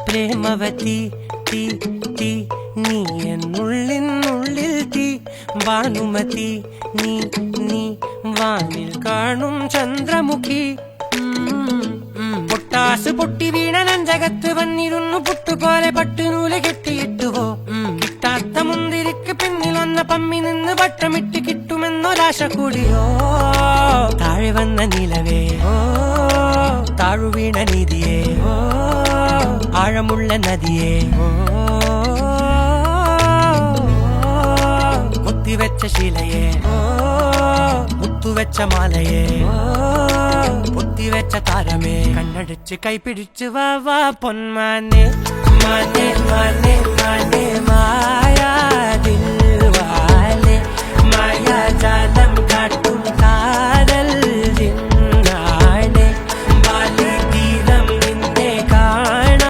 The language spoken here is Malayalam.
പ്രേമവതി തീ തീ നീ എന്നുള്ളിൽ തീ ഭാനുമതി നീ നീ വാനിൽ കാണും ചന്ദ്രമുഖി പൊട്ടാസ് പൊട്ടി വീണ നഞ്ചകത്ത് വന്നിരുന്നു പുട്ടുപോലെ പട്ടുനൂല് കെട്ടിയിട്ടുവോ കിട്ടാത്ത മുന്തിരിക്ക് പിന്നിൽ വന്ന പമ്മി നിന്ന് വട്ടമിട്ട് കിട്ടുമെന്നൊരാശ കൂടിയോ താഴെ വന്ന നിലവേ ഓ താഴുവീണ നീതിയേ ഓ ആഴമുള്ള നദിയേ ഓ കൊത്തിവെച്ച ശിലയെ ഓ മുത്തുവെച്ച മാലയെ പൊത്തിവെച്ച താരമേ കണ്ണടിച്ച് കൈപിടിച്ച് വാ വാ പൊന്മാനെ മാനെ മാനെ മാനെ മാ